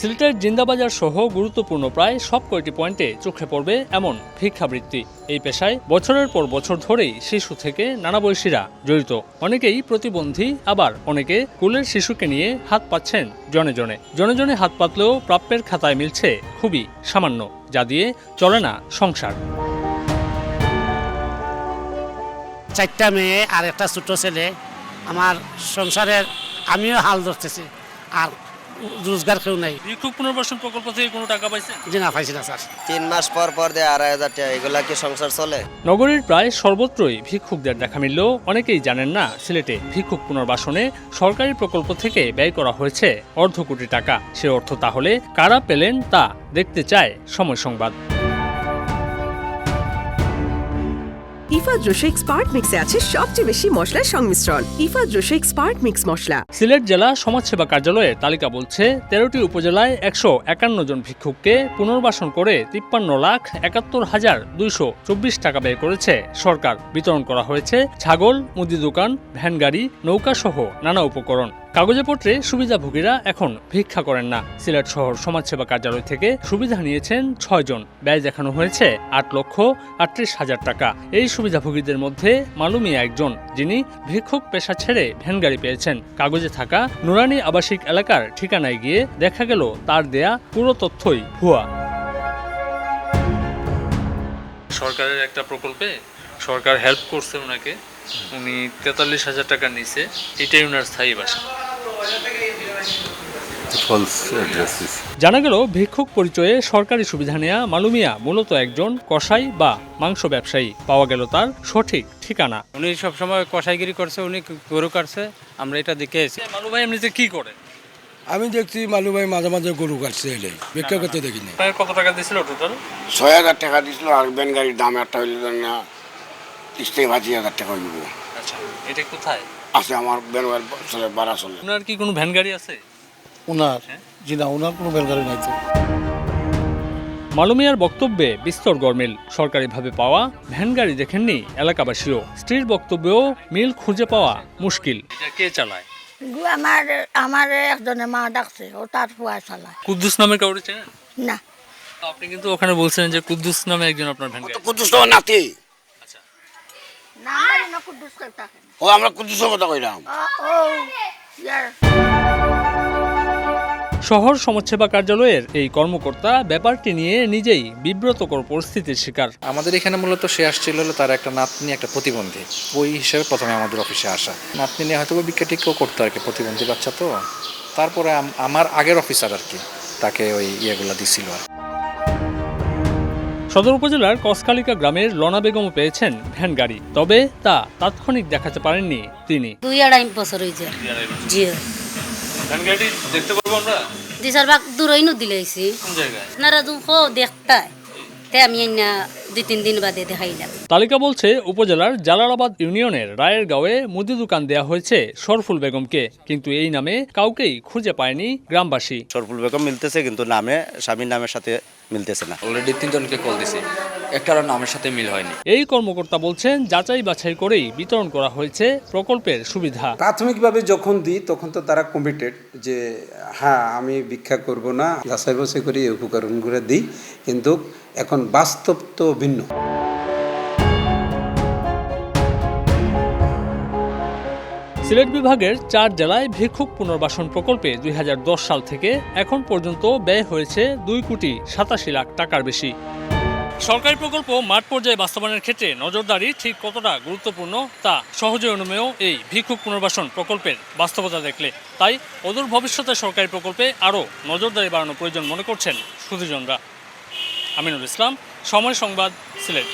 সিলেটের জিন্দাবাজার সহ গুরুত্বপূর্ণ প্রায় সব কয়টি পয়েন্টে চোখে পড়বে এমন ভিক্ষাবৃত্তি। এই পেশায় বছরের পর বছর ধরেই শিশু থেকে নানা বয়সীরা জড়িত। অনেকেই প্রতিবন্ধী, আবার অনেকে কোলের শিশুকে নিয়ে হাত পাচ্ছেন জনে জনে। জনে জনে হাত পাতলেও প্রাপ্যের খাতায় মিলছে খুবই সামান্য, যা দিয়ে চলে না সংসার। 4টা মেয়ে আর একটা ছোট ছেলে, আমার সংসারের আমিও হাল ধরতেছি, আর রোজগার কেউ নাই। ভিক্ষুক পুনর্বাসন প্রকল্প থেকে কোনো টাকা পাইছেন? জি না, পাইছি না স্যার। 3 মাস পর পর দেয় 2,500 টাকা। এগুলা কি সংসার চলে? নগরীর প্রায় সর্বত্রই ভিক্ষুকদের দেখা মিললেও অনেকেই জানেন না সিলেটে ভিক্ষুক পুনর্বাসনে সরকারি প্রকল্প থেকে ব্যয় করা হয়েছে অর্ধ কোটি টাকা। সে অর্থ তাহলে কারা পেলেন তা দেখতে চায় সময় সংবাদ। ইফাদ রোশো এক্সপার্ট মিক্সে আছে সবচেয়ে বেশি মশলার সংমিশ্রণ। ইফাদ রোশো এক্সপার্ট মিক্স মশলা। সিলেট জেলা সমাজসেবা কার্যালয়ের তালিকা বলছে 13টি উপজেলায় 151 জন ভিক্ষুককে পুনর্বাসন করে 53,71,224 টাকা ব্যয় করেছে সরকার। বিতরণ করা হয়েছে ছাগল, মুদি দোকান, ভ্যান গাড়ি, নৌকা সহ নানা উপকরণ। কাগজে পত্রে সুবিধাভোগীরা এখন ভিক্ষা করেন না। সিলেট শহর সমাজসেবা কার্যালয় থেকে সুবিধা নিয়েছেন 6 জন। ব্যয় দেখানো হয়েছে 8,38,000 টাকা। এই সুবিধাভোগীদের মধ্যে মালু মিয়া একজন, যিনি ভিক্ষুক পেশা ছেড়ে ভ্যান গাড়ি পেয়েছেন। কাগজে থাকা নুরানি আবাসিক এলাকার ঠিকানায় গিয়ে দেখা গেল তার দেয়া পুরো তথ্যই ভুয়া। সরকারের একটা প্রকল্পে সরকার হেল্প করছে ওনাকে, উনি 43,000 টাকা নিছে। এটাই ওনার স্থায়ী বাসা। জানা গেল ভিক্ষুক পরিচয়ে সরকারি সুবিধা নেয়া মালু মিয়া মূলত একজন কসাই বা মাংস ব্যবসায়ী। পাওয়া গেল তার সঠিক ঠিকানা। উনি সবসময় কসাইগিরি করছে, উনি গরু কাটছে, আমরা এটা দেখে এসেছি। মালু ভাই এমনিতে কি করে? আমি দেখছি মালু ভাই মাঝে মাঝে গরু কাটছে, এলে ভিক্ষা করতে দেখিনি। কত টাকা দিয়েছিল টোটাল? 6,000 টাকা দিছিল, আর ভ্যান গাড়ির দাম একটা হইল না 30,000 টাকা হইব। আচ্ছা, এটা কোথায় আছে? আমার ভ্যান চলে, বাড়া চলে। ওনার কি কোনো ভ্যান গাড়ি আছে? ওনার জি না, ওনার কোনো বেলগাড়ি নাই তো। মালু মিয়ার বক্তব্যে বিস্তর গরমিল। সরকারিভাবে পাওয়া ভ্যান গাড়ি দেখেননি এলাকাবাসীও। স্ত্রীর বক্তব্যেও মিল খুঁজে পাওয়া মুশকিল। এটা কে চালায়? আমার একজনে মা ডাকছে, ও তার ফুয়া চালায়। কুদ্দুস নামে কাউরে চেনেন? না। আপনি কিন্তু ওখানে বলছিলেন যে কুদ্দুস নামে একজন আপনার ভ্যান গাড়ি। কুদ্দুস তো নাতি। আচ্ছা, না না কুদ্দুস কথা। ও আমরা কুদ্দুসের কথা কইলাম। ও ইয়ার। শহর সমাজসেবা কার্যালয়ের এই কর্মকর্তা ব্যাপারটি নিয়ে নিজেই বিব্রতকর পরিস্থিতির শিকার। আমাদের এখানে মূলত সে আসছিল হলো তার একটা নাতনি, একটা প্রতিবন্ধী। ওই হিসেবে প্রথমে আমাদের অফিসে আসা। নাতনি নিয়ে হয়তো ভিক্ষা টিক্ষাও করতো আর কি, প্রতিবন্ধী বাচ্চা তো। তারপরে আমার আগের অফিসার আর কি তাকে ওই ইয়েগুলো দিছিল আর। সদর উপজেলার কসকালিকা গ্রামের লনা বেগমও পেয়েছেন ভ্যান গাড়ি, তবে তা তাৎক্ষণিক দেখাতে পারেননি তিনি। 2-2.5 বছর হয়েছে। জি। ভ্যান গাড়ি দেখতে পারবো আমরা? জি স্যার, বাক দূরই নু দিলাইছি। কোন জায়গায়? আপনারা দুঃখ দেখতাই, তাই আমি না 2-3 দিন বাদে দেখাইলাম। তালিকা বলছে উপজেলার জালালাবাদ ইউনিয়নের রায়ের গাঁওয়ে মুদি দোকান দেয়া হয়েছে শরফুল বেগমকে, কিন্তু এই নামে কাউকেই খুঁজে পায়নি গ্রামবাসী। সরফুল বেগম মিলতেছে, কিন্তু নামে স্বামীর নামের সাথে মিলতেছে না। অলরেডি 3 জনকে কল দিছি, একটার নামের সাথে মিল হয়নি। এই কর্মকর্তা বলছেন যাচাই বাছাই করেই বিতরণ করা হয়েছে প্রকল্পের সুবিধা। প্রাথমিকভাবে যখন দিই তখন তো তারা কমিটেড যে হ্যাঁ আমি ভিক্ষা করব না, যাচাই বাছাই করে এই উপকরণগুলো দিই, কিন্তু এখন বাস্তব তো ভিন্ন। সিলেট বিভাগের 4 জেলায় ভিক্ষুক পুনর্বাসন প্রকল্পে 2010 সাল থেকে এখন পর্যন্ত ব্যয় হয়েছে 2,87 লাখ টাকার বেশি। সরকারি প্রকল্প মাঠ পর্যায়ে বাস্তবায়নের ক্ষেত্রে নজরদারি ঠিক কতটা গুরুত্বপূর্ণ তা সহজে অনুমেয় এই ভিক্ষুক পুনর্বাসন প্রকল্পের বাস্তবতা দেখলে। তাই অদূর ভবিষ্যতে সরকারি প্রকল্পে আরও নজরদারি বাড়ানো প্রয়োজন মনে করছেন সুধীজনরা। আমিনুল ইসলাম, সময় সংবাদ, সিলেট।